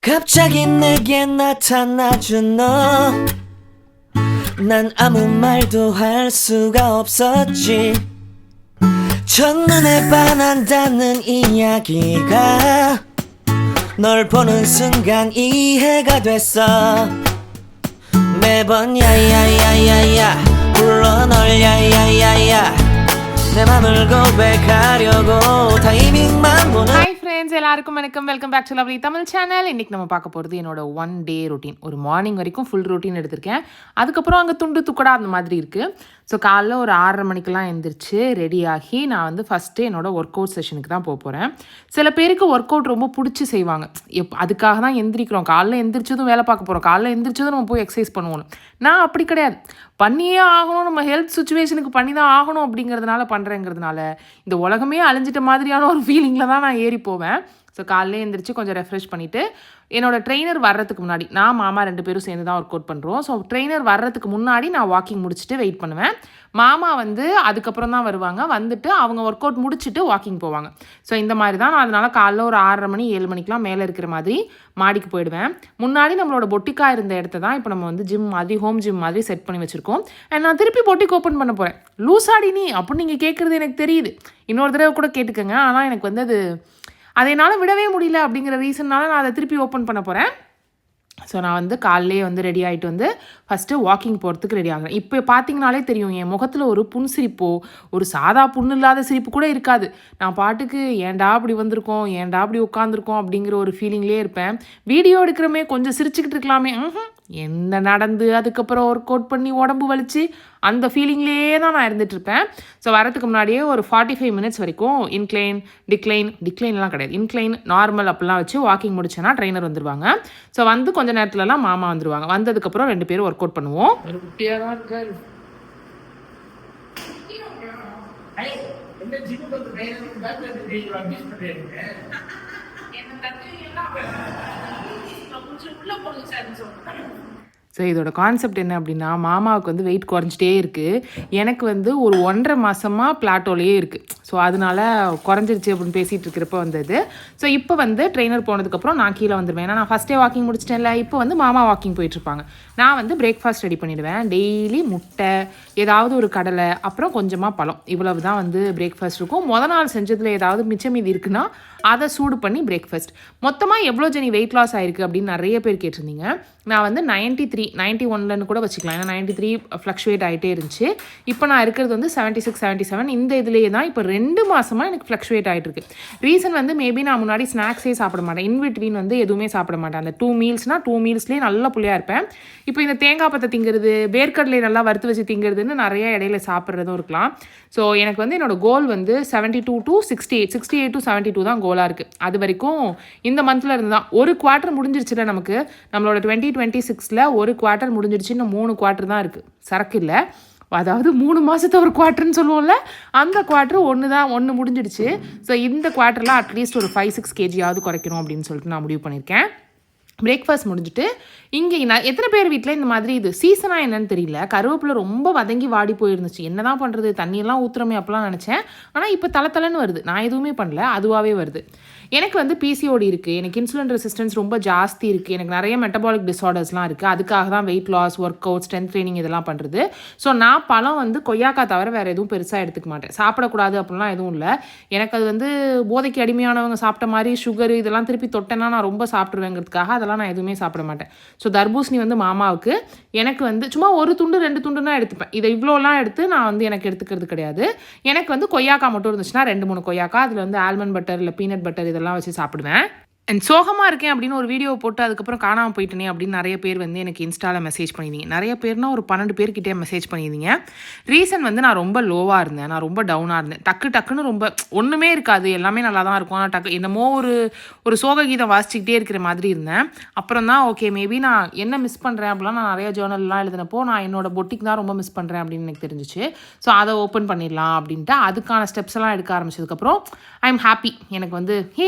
갑자기 내게 나타나준 너 난 아무 말도 할 수가 없었지 첫눈에 반한다는 이야기가 널 보는 순간 이해가 됐어 매번 야야야야야 불러 널 야야야야 내 맘을 고백하려고 타이밍만 보는 hi friends எல்லாருக்கும் வணக்கம் welcome back to lovely Tamil channel. இன்றைக்கி நம்ம பார்க்க போகிறது என்னோட 1 டே ரொட்டீன். ஒரு மார்னிங் வரைக்கும் ஃபுல் ரொட்டீன் எடுத்திருக்கேன். அதுக்கப்புறம் அங்கே துண்டு துக்கடா அந்த மாதிரி இருக்குது. ஸோ காலைல ஒரு 6:30 மணிக்கெலாம் எழுந்திரிச்சு ரெடி ஆகி நான் வந்து ஃபஸ்ட்டு என்னோடய ஒர்க் அவுட் செஷனுக்கு தான் போகிறேன். சில பேருக்கு ஒர்க் அவுட் ரொம்ப பிடிச்சி செய்வாங்க. அதுக்காக தான் எந்திரிக்கிறோம். காலைல எந்திரிச்சதும் வேலை பார்க்க போகிறோம், காலைல எந்திரிச்சதும் நம்ம போய் எக்ஸசைஸ் பண்ணுவோம். நான் அப்படி கிடையாது. பண்ணியே ஆகணும், நம்ம ஹெல்த் சுச்சுவேஷனுக்கு பண்ணி தான் ஆகணும் அப்படிங்கிறதுனால பண்ணுறேங்கிறதுனால இந்த உலகமே அழிஞ்சிட்ட மாதிரியான ஒரு ஃபீலிங்கில் தான் நான் ஏறி போவேன். ஸோ காலையில் எழுந்திரிச்சு கொஞ்சம் ரெஃப்ரெஷ் பண்ணிவிட்டு என்னோடய ட்ரெயினர் வர்றதுக்கு முன்னாடி நான் மாமா 2 பேரும் சேர்ந்து தான் ஒர்க் அவுட் பண்ணுறோம். ஸோ ட்ரெயினர் வர்றதுக்கு முன்னாடி நான் வாக்கிங் முடிச்சுட்டு வெயிட் பண்ணுவேன். மாமா வந்து அதுக்கப்புறம் தான் வருவாங்க. வந்துட்டு அவங்க ஒர்க் அவுட் முடிச்சுட்டு வாக்கிங் போவாங்க. ஸோ இந்த மாதிரி தான் நான் அதனால் காலைல ஒரு 6:30 மணி 7 மணிக்கெலாம் மேலே இருக்கிற மாதிரி மாடிக்கு போயிடுவேன். முன்னாடி நம்மளோட பொட்டிக்காக இருந்த இடத்த தான் இப்போ நம்ம வந்து ஜிம் மாதிரி ஹோம் ஜிம் மாதிரி செட் பண்ணி வச்சுருக்கோம். அண்ட் நான் திருப்பி பொட்டிக்கு ஓப்பன் பண்ண போகிறேன். லூசாடி நீ அப்படின்னு நீங்கள் கேட்குறது எனக்கு தெரியுது. இன்னொரு தடவை கூட கேட்டுக்கோங்க. ஆனால் எனக்கு வந்து அதை என்னால் விடவே முடியல அப்படிங்கிற ரீசன்னால நான் அதை திருப்பி ஓப்பன் பண்ண போகிறேன். ஸோ நான் வந்து காலையிலே வந்து ரெடி ஆகிட்டு வந்து ஃபஸ்ட்டு வாக்கிங் போகிறதுக்கு ரெடி ஆகிறேன். இப்போ பார்த்தீங்கனாலே தெரியும் என் முகத்தில் ஒரு புன்சிரிப்போ ஒரு சாதா புண்ணு இல்லாத சிரிப்பு கூட இருக்காது. நான் பாட்டுக்கு ஏன்டா அப்படி வந்திருக்கோம், ஏன்டா அப்படி உட்காந்துருக்கோம் அப்படிங்கிற ஒரு ஃபீலிங்லேயே இருப்பேன். வீடியோ எடுக்கிறமே கொஞ்சம் சிரிச்சுக்கிட்டு இருக்கலாமே, என்ன நடந்து அதுக்கப்புறம் ஒர்க் அவுட் பண்ணி உடம்பு வலிச்சு அந்த ஃபீலிங்லேயே தான் நான் இருந்துகிட்ருப்பேன். ஸோ வரதுக்கு முன்னாடியே ஒரு 45 மினிட்ஸ் வரைக்கும் டிக்ளைன்லாம் கிடையாது, இன்க்ளைன் நார்மல் அப்படிலாம் வச்சு வாக்கிங் முடிச்சேன்னா ட்ரெயினர் வந்துடுவாங்க. ஸோ வந்து கொஞ்சம் நேரத்துலலாம் மாமா வந்துடுவாங்க. வந்ததுக்கப்புறம் 2 பேரும் ஒர்க் அவுட் பண்ணுவோம். ஸோ இதோட கான்செப்ட் என்ன அப்படின்னா, மாமாவுக்கு வந்து வெயிட் குறைஞ்சிட்டே இருக்குது. எனக்கு வந்து ஒரு 1.5 மாதமாக பிளாட்டோலேயே இருக்குது. ஸோ அதனால குறைஞ்சிருச்சு அப்படின்னு பேசிகிட்டு இருக்கிறப்ப வந்தது. ஸோ இப்போ வந்து ட்ரெயினர் போனதுக்கப்புறம் நான் கீழே வந்துடுவேன். ஏன்னா நான் ஃபஸ்ட்டே வாக்கிங் முடிச்சிட்டேன்ல. இப்போ வந்து மாமா வாக்கிங் போயிட்டுருப்பாங்க. நான் வந்து பிரேக்ஃபாஸ்ட் ரெடி பண்ணிவிடுவேன். டெய்லி முட்டை, ஏதாவது ஒரு கடலை, அப்புறம் கொஞ்சமாக பழம், இவ்வளவு தான் வந்து பிரேக்ஃபாஸ்ட் இருக்கும். நாள் செஞ்சதில் ஏதாவது மிச்சம் மீதி இருக்குன்னா அதை சூடு பண்ணி பிரேக்ஃபாஸ்ட். மொத்தமாக எவ்வளோ ஜெனி வெயிட் லாஸ் ஆயிருக்கு அப்படின்னு நிறைய பேர் கேட்டிருந்தீங்க. நான் வந்து 93, 91ன்னு கூட வச்சுக்கலாம். ஏன்னா 93 ஃப்ளக்ஷுவேட் ஆகிட்டே இருந்துச்சு. இப்போ நான் இருக்கிறது வந்து 76, 77. இந்த இதுலேயே தான் இப்போ 2 மாதமாக எனக்கு ஃப்ளக்ஷுவேட் ஆகிட்டு இருக்கு. ரீசன் வந்து மேபி நான் முன்னாடி ஸ்நாக்ஸே சாப்பிட மாட்டேன். இன்பிட்வீன் வந்து எதுவுமே சாப்பிட மாட்டேன். அந்த 2 மீல்ஸ்னால் 2 மீல்ஸ்லேயே நல்ல புள்ளியாக இருப்பேன். இப்போ இந்த தேங்காய் பத்தை திங்கிறது, வேர்க்கடலை நல்லா வறுத்து வச்சு திங்கிறதுன்னு நிறைய இடையில சாப்பிட்றதும் இருக்கலாம். ஸோ எனக்கு வந்து என்னோடய கோல் வந்து 72 to 68, 68 to 72 தான் கோலாக இருக்குது. அது வரைக்கும் இந்த மந்தில் இருந்து தான் ஒரு குவார்ட்டர் முடிஞ்சிருச்சுல. நம்மளோட 2026 ஒரு குவார்ட்டர் முடிஞ்சிருச்சு. இன்னும் 3 குவார்ட்டர் தான் இருக்குது. சரக்கு இல்லை, அதாவது 3 மாதத்தை ஒரு குவார்ட்டர்னு சொல்லுவோம்ல, அந்த குவார்ட்டர் ஒன்று முடிஞ்சிடுச்சு. ஸோ இந்த குவார்ட்டரில் அட்லீஸ்ட் ஒரு 5-6 kgயாவது குறைக்கணும் அப்படின்னு சொல்லிட்டு நான் முடிவு பண்ணியிருக்கேன். பிரேக்ஃபாஸ்ட் முடிஞ்சுட்டு இங்கே நான் எத்தனை பேர் வீட்டில் இந்த மாதிரி இது சீசனாக என்னன்னு தெரியல, கருவேப்பிலை ரொம்ப வதங்கி வாடி போயிருந்துச்சு. என்ன தான் பண்ணுறது, தண்ணியெல்லாம் ஊற்றுறமே அப்போலாம் நினச்சேன். ஆனால் இப்போ தலைன்னு வருது. நான் எதுவுமே பண்ணல, அதுவாகவே வருது. எனக்கு வந்து பிசிஓடி இருக்குது, எனக்கு இன்சுலின் ரெசிஸ்டன்ஸ் ரொம்ப ஜாஸ்தி இருக்குது, எனக்கு நிறைய மெட்டபாலிக் டிஸார்டர்ஸ்லாம் இருக்குது. அதுக்காக தான் weight loss, workout, strength training இதெல்லாம் பண்ணுறது. ஸோ நான் பழம் வந்து கொய்யாக்காய் தவிர வேறு எதுவும் பெருசாக எடுத்துக்க மாட்டேன். சாப்பிடக்கூடாது அப்படிலாம் எதுவும் இல்லை. எனக்கு அது வந்து போதைக்கு அடிமையானவங்க சாப்பிட்ட மாதிரி சுகர் இதெல்லாம் திருப்பி தொட்டேன்னா நான் ரொம்ப சாப்பிட்ருவேங்கிறதுக்காக அதெல்லாம் நான் எதுவுமே சாப்பிட மாட்டேன். ஸோ தர்பூசணி வந்து மாமாவுக்கு, எனக்கு வந்து சும்மா 1 துண்டு 2 துண்டுன்னா எடுத்துப்பேன். இதை இவ்வளோலாம் எடுத்து நான் வந்து எனக்கு எடுத்துக்கிறது கிடையாது. எனக்கு வந்து கொய்யாக்காய் மட்டும் இருந்துச்சுன்னா 2-3 கொய்யாக்காய், அதில் வந்து ஆல்மண்ட் பட்டர் இல்லை பீனட் பட்டர் இதெல்லாம் வச்சு சாப்பிடுவேன். அண்ட் சோகமாக இருக்கேன் அப்படின்னு ஒரு வீடியோ போட்டு அதுக்கப்புறம் காணாமல் போயிட்டேனே அப்படின்னு நிறைய பேர் வந்து எனக்கு இன்ஸ்டாவில் மெசேஜ் பண்ணியிருந்தீங்க. நிறைய பேர்னா ஒரு 12 பேர்கிட்டே மெசேஜ் பண்ணியிருந்தீங்க. ரீசன் வந்து நான் ரொம்ப லோவாக இருந்தேன், நான் ரொம்ப டவுனாக இருந்தேன். டக்குன்னு ரொம்ப ஒன்றுமே இருக்காது, எல்லாமே நல்லா தான் இருக்கும். ஆனால் என்னமோ ஒரு சோக கீதம் வாசிச்சுக்கிட்டே இருக்கிற மாதிரி இருந்தேன். அப்புறம் தான் ஓகே மேபி நான் என்ன மிஸ் பண்ணுறேன் அப்படிலாம் நான் நிறைய ஜேர்னல்லாம் எழுதினப்போ நான் என்னோட பொட்டிக் தான் ரொம்ப மிஸ் பண்ணுறேன் அப்படின்னு எனக்கு தெரிஞ்சிச்சு. ஸோ அதை ஓப்பன் பண்ணிடலாம் அப்படின்ட்டு அதுக்கான ஸ்டெப்ஸ் எல்லாம் எடுக்க ஆரம்பிச்சதுக்கப்புறம் ஐ எம் ஹாப்பி. எனக்கு வந்து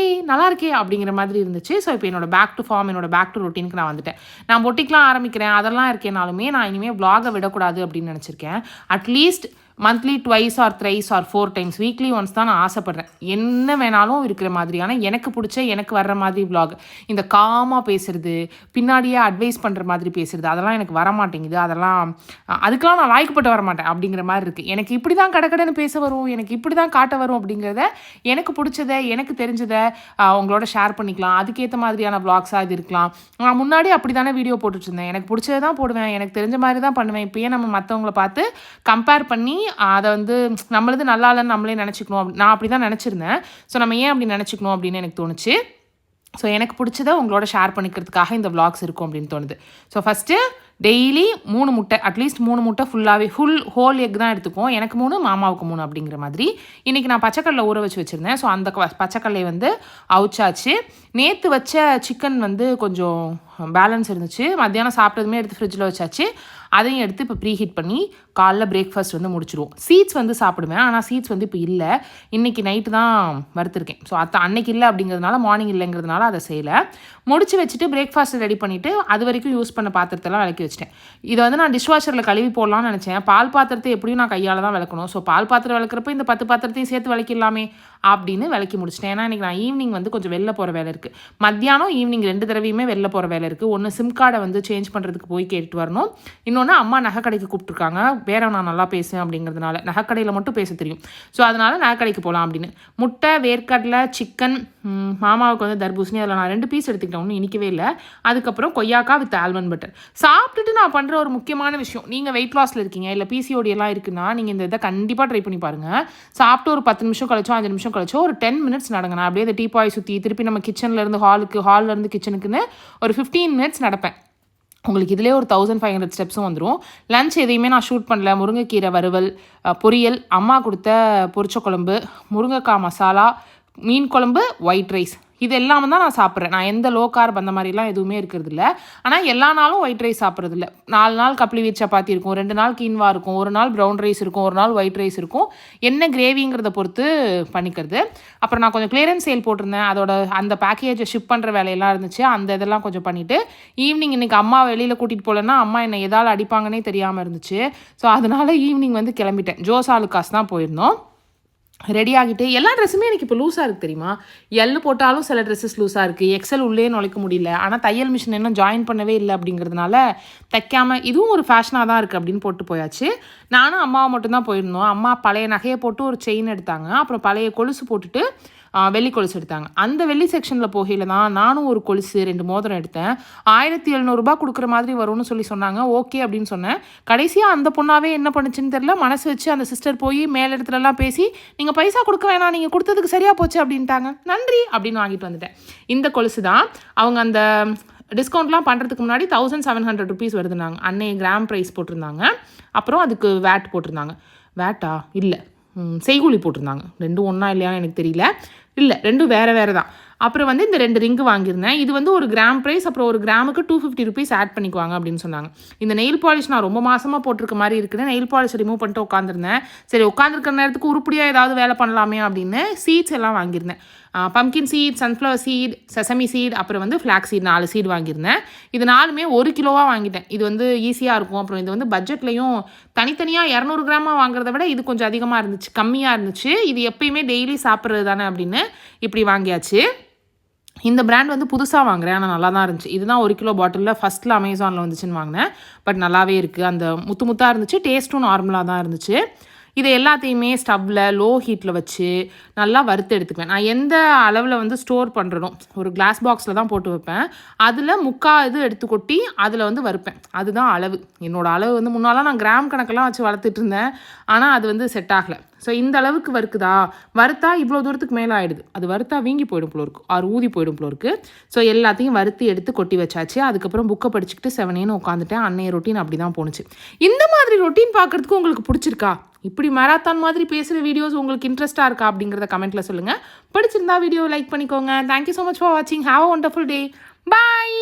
நல்லா இருக்கே அப்படிங்கிற மாதிரி இருந்துச்சு. ஸோ இப்போ என்னோட பேக் டு ஃபார்ம், என்னோட பேக் டு ரொட்டீனுக்கு நான் வந்துட்டேன். நான் பொட்டிக்லாம் ஆரம்பிக்கிறேன், அதெல்லாம் இருக்கேனாலுமே நான் இனிமேல் vlog விடக்கூடாது அப்படின்னு நினச்சிருக்கேன். At least monthly twice or thrice or 4 times weekly once தான் நான் ஆசைப்பட்றேன். என்ன வேணாலும் இருக்கிற மாதிரியான எனக்கு பிடிச்ச எனக்கு வர்ற மாதிரி vlog. இந்த காமாக பேசுறது, பின்னாடியே அட்வைஸ் பண்ணுற மாதிரி பேசுறது, அதெல்லாம் எனக்கு வர மாட்டேங்குது. அதுக்கெலாம் நான் லாய்க்கப்பட்டு வர மாட்டேன் அப்படிங்கிற மாதிரி இருக்குது. எனக்கு இப்படி தான் கடன்னு பேச வரும், எனக்கு இப்படி தான் காட்ட வரும் அப்படிங்கிறத எனக்கு பிடிச்சதை எனக்கு தெரிஞ்சதை உங்களோட ஷேர் பண்ணிக்கலாம். அதுக்கேற்ற மாதிரியான vlogs-ஆக இது இருக்கலாம். நான் முன்னாடி அப்படி தானே வீடியோ போட்டுட்டு இருந்தேன். எனக்கு பிடிச்சதை தான் போடுவேன், எனக்கு தெரிஞ்ச மாதிரி தான் பண்ணுவேன். இப்போயே நம்ம மற்றவங்கள பார்த்து கம்பேர் பண்ணி அதை வந்து நம்மளது நல்லா இல்லைன்னு நம்மளே நினச்சிக்கணும். நான் அப்படி தான் நினச்சிருந்தேன். ஸோ நம்ம ஏன் அப்படி நினச்சிக்கணும் அப்படின்னு எனக்கு தோணுச்சு. ஸோ எனக்கு பிடிச்சதை உங்களோட ஷேர் பண்ணிக்கிறதுக்காக இந்த vlogs இருக்கும் அப்படின்னு தோணுது. ஸோ ஃபஸ்ட்டு டெய்லி 3 முட்டை, அட்லீஸ்ட் 3 முட்டை ஃபுல்லாகவே ஹோல் எக் தான் எடுத்துக்குவோம். எனக்கு 3, மாமாவுக்கு 3 அப்படிங்கிற மாதிரி. இன்றைக்கி நான் பச்சைக்கடலை ஊற வச்சுருந்தேன். ஸோ அந்த பச்சைக்கடலை வந்து அவிச்சாச்சு. நேற்று வச்ச சிக்கன் வந்து கொஞ்சம் பேலன்ஸ் இருந்துச்சு. மத்தியானம் சாப்பிட்டதுமே எடுத்து ஃப்ரிட்ஜில் வச்சாச்சு. அதையும் எடுத்து இப்போ ப்ரீஹீட் பண்ணி காலைல பிரேக்ஃபாஸ்ட் வந்து முடிச்சிடுவோம். சீட்ஸ் வந்து சாப்பிடுவேன், ஆனால் சீட்ஸ் வந்து இப்போ இல்லை. இன்றைக்கி நைட்டு தான் வறுத்துருக்கேன். ஸோ அன்னைக்கு இல்லை அப்படிங்கிறதுனால, மார்னிங் இல்லைங்கிறதுனால அதை செய்யலை. முடிச்சு வச்சுட்டு பிரேக்ஃபாஸ்ட் ரெடி பண்ணிவிட்டு அது வரைக்கும் யூஸ் பண்ண பாத்திரத்தெல்லாம் விளக்கி வச்சிட்டேன். இதை வந்து நான் டிஷ்வாஷரில் கழுவி போடலாம்னு நினச்சேன். பால் பாத்திரத்தை எப்படியும் நான் கையால் தான் விளக்கணும். ஸோ பால் பாத்திரம் விளக்குறப்ப இந்த 10 பாத்திரத்தையும் சேர்த்து விளக்கிடலாமே அப்படின்னு விளக்கி முடிச்சிட்டேன். ஏன்னா இன்றைக்கி நான் ஈவினிங் வந்து கொஞ்சம் வெளில போகிற வேலை இருக்குது. மத்தியானம் ஈவினிங் 2 தடவையுமே வெளில போகிற வேலை இருக்குது. ஒன்று சிம் கார்டை வந்து சேஞ்ச் பண்ணுறதுக்கு போய் கேட்டுட்டு வரணும். இன்னொன்று அம்மா நகைக்கடைக்கு கூப்பிட்ருக்காங்க. வேற நான் நல்லா பேசுவேன் அப்படிங்கிறதுனால நகைக்கடையில் மட்டும் பேச தெரியும். ஸோ அதனால் நகைக்கடைக்கு போகலாம் அப்படின்னு. முட்டை, வேர்க்கடலை, சிக்கன், மாமாவுக்கு வந்து தர்பூசணி, அதில் நான் 2 பீஸ் எடுத்துக்கிட்டேன், ஒன்றும் இனிக்கவே இல்லை. அதுக்கப்புறம் கொய்யாக்கா வித் ஆல்மண்ட் பட்டர். சாப்பிட்டுட்டு நான் பண்ணுற ஒரு முக்கியமான விஷயம், நீங்கள் வெயிட் லாஸில் இருக்கீங்க இல்லை பிசிஓடி எல்லாம் இருக்குன்னா நீங்கள் இந்த இதை கண்டிப்பாக ட்ரை பண்ணி பாருங்கள். சாப்பிட்டு ஒரு 10 நிமிஷம் கழிச்சோ 5 நிமிஷம் கழிச்சோ ஒரு 10 மினிட்ஸ் நடங்க. நான் அப்படியே இந்த டீப்பாய் சுற்றி திருப்பி நம்ம கிச்சன்லேருந்து ஹால்லேருந்து கிச்சனுக்குன்னு ஒரு 15 மினிட்ஸ் நடப்பேன். உங்களுக்கு இதிலே ஒரு 1500 ஸ்டெப்ஸும் வந்துடும். லன்ச் எதையுமே நான் ஷூட் பண்ணல. முருங்கைக்கீரை வறுவல், பொரியல், அம்மா கொடுத்த பொரிச்ச குழம்பு, முருங்கைக்காய் மசாலா, மீன் குழம்பு, ஒயிட் ரைஸ், இது எல்லாமே தான் நான் சாப்பிட்றேன். நான் எந்த லோ கார்ப் அந்த மாதிரிலாம் எதுவுமே இருக்கிறதில்ல. ஆனால் எல்லா நாளும் ஒயிட் ரைஸ் சாப்பிட்றதில்ல. 4 நாள் கப்ளி வீட் சப்பாத்தி இருக்கும், 2 நாள் கீன்வா இருக்கும், 1 நாள் ப்ரௌன் ரைஸ் இருக்கும், 1 நாள் ஒயிட் ரைஸ் இருக்கும். என்ன கிரேவிங்கிறத பொறுத்து பண்ணிக்கிறது. அப்புறம் நான் கொஞ்சம் கிளியரன்ஸ் சேல் போட்டிருந்தேன். அதோட அந்த பேக்கேஜை ஷிப் பண்ணுற வேலையெல்லாம் இருந்துச்சு. அந்த இதெல்லாம் கொஞ்சம் பண்ணிவிட்டு ஈவினிங் இன்றைக்கி அம்மா வெளியில் கூட்டிகிட்டு போகலன்னா அம்மா என்னை எதால் அடிப்பாங்கன்னே தெரியாமல் இருந்துச்சு. ஸோ அதனால் ஈவினிங் வந்து கிளம்பிட்டேன். ஜோசாலுக்காஸ் தான் போயிருந்தோம். ரெடி ஆகிட்டு எல்லா ட்ரெஸ்ஸுமே எனக்கு இப்போ லூஸாக இருக்குது தெரியுமா. எல்லு போட்டாலும் சில ட்ரெஸ்ஸஸ் லூஸாக இருக்குது. எக்ஸல் உள்ளே நுழைக்க முடியல. ஆனால் தையல் மிஷின் இன்னும் ஜாயின் பண்ணவே இல்லை அப்படிங்கிறதுனால தைக்காமல் இதுவும் ஒரு ஃபேஷனாக தான் இருக்குது அப்படின்னு போட்டு போயாச்சு. நானும் அம்மாவை மட்டும்தான் போயிருந்தோம். அம்மா பழைய நகையை போட்டு ஒரு செயின் எடுத்தாங்க. அப்புறம் பழைய கொலுசு போட்டுட்டு வெள்ளி கொலுசு எடுத்தாங்க. அந்த வெள்ளி செக்ஷனில் போகையில் தான் நானும் ஒரு கொலுசு 2 மோதிரம் எடுத்தேன். 1700 ரூபா கொடுக்குற மாதிரி வரும்னு சொன்னாங்க. ஓகே அப்படின்னு சொன்னேன். கடைசியாக அந்த பொண்ணாவே என்ன பண்ணுச்சுன்னு தெரியல, மனசு வச்சு அந்த சிஸ்டர் போய் மேலிடத்துலலாம் பேசி நீங்கள் பைசா கொடுக்க வேணாம், நீங்கள் கொடுத்ததுக்கு சரியாக போச்சு அப்படின்ட்டாங்க. நன்றி அப்படின்னு வாங்கிட்டு வந்துட்டேன். இந்த கொலுசு தான் அவங்க அந்த டிஸ்கவுண்ட்லாம் பண்ணுறதுக்கு முன்னாடி 1700 ருபீஸ் வருதுனாங்க. அன்னைய கிராம் ப்ரைஸ் போட்டிருந்தாங்க. அப்புறம் அதுக்கு வேட் போட்டிருந்தாங்க. வேட்டா இல்லை, செய்கூலி போட்டிருந்தாங்க. 2 ஒன்றா இல்லையான்னு எனக்கு தெரியல. இல்லை, 2 வேறு தான். அப்புறம் வந்து இந்த 2 ரிங்கு வாங்கியிருந்தேன். இது வந்து ஒரு கிராம் ப்ரைஸ். அப்புறம் ஒரு கிராமுக்கு 250 ருபீஸ் ஆட் பண்ணிக்குவாங்க அப்படின்னு சொன்னாங்க. இந்த நெயில் பாலிஷ் நான் ரொம்ப மாதமாக போட்டிருக்க மாதிரி இருக்குது. நெயில் பாலிஷ் ரிமூவ் பண்ணிட்டு உட்காந்துருந்தேன். சரி, உட்காந்துருக்கிற நேரத்துக்கு உருப்படியாக ஏதாவது வேலை பண்ணலாமே அப்படின்னு சீட்ஸ் எல்லாம் வாங்கியிருந்தேன். Pumpkin seed, sunflower seed, sesame seed, அப்புறம் வந்து ஃப்ளாக் சீட் 4 சீட் வாங்கியிருந்தேன். இது 4மே 1 கிலோவாக வாங்கிட்டேன். இது வந்து ஈஸியாக இருக்கும். அப்புறம் இது வந்து பட்ஜெட்லையும் தனித்தனியாக 200 கிராமாக வாங்குறத விட இது கொஞ்சம் அதிகமாக இருந்துச்சு, கம்மியாக இருந்துச்சு. இது எப்பயுமே டெய்லி சாப்பிட்றது தானே அப்படின்னு இப்படி வாங்கியாச்சு. இந்த பிராண்ட் வந்து புதுசாக வாங்குறேன், ஆனால் நல்லா தான் இருந்துச்சு. இதுதான் 1 கிலோ பாட்டிலில் ஃபஸ்ட்டில் அமேசானில் வந்துச்சுன்னு வாங்கினேன். பட் நல்லாவே இருக்குது. அந்த முத்தாக இருந்துச்சு. டேஸ்ட்டும் நார்மலாக தான் இருந்துச்சு. இதை எல்லாத்தையுமே ஸ்டவ்வில் லோ ஹீட்டில் வச்சு நல்லா வறுத்து எடுத்துக்குவேன். நான் எந்த அளவில் வந்து ஸ்டோர் பண்ணுறனோ ஒரு கிளாஸ் பாக்ஸில் தான் போட்டு வைப்பேன். அதில் 3/4 இது எடுத்து கொட்டி அதில் வந்து வறுப்பேன். அதுதான் அளவு. என்னோடய அளவு வந்து முன்னாலாம் நான் கிராம் கணக்கெல்லாம் வச்சு வளர்த்துட்டு இருந்தேன். ஆனால் அது வந்து செட் ஆகலை. ஸோ இந்த அளவுக்கு வறுக்குதா, வறுத்தா இவ்வளோ தூரத்துக்கு மேலே ஆகிடுது. அது வறுத்தா வீங்கி போயிடும் போல இருக்குது, ஆறு ஊதி போயிடும் போல இருக்குது. ஸோ எல்லாத்தையும் வறுத்து எடுத்து கொட்டி வச்சாச்சு. அதுக்கப்புறம் புக்கை படிச்சுக்கிட்டு 7 உட்காந்துட்டேன். அன்னைய ரொட்டீன் அப்படி தான் போணுச்சு. இந்த மாதிரி ரொட்டீன் பார்க்குறதுக்கு உங்களுக்கு பிடிச்சிருக்கா? இப்படி மேராத்தான் மாதிரி பேசுகிற வீடியோஸ் உங்களுக்கு இன்ட்ரெஸ்ட்டாக இருக்கா அப்படிங்கிறத கமெண்ட்டில் சொல்லுங்கள். பிடிச்சிருந்தா வீடியோ லைக் பண்ணிக்கோங்க. தேங்க்யூ ஸோ மச் ஃபார் வாட்சிங். Have a wonderful day. Bye.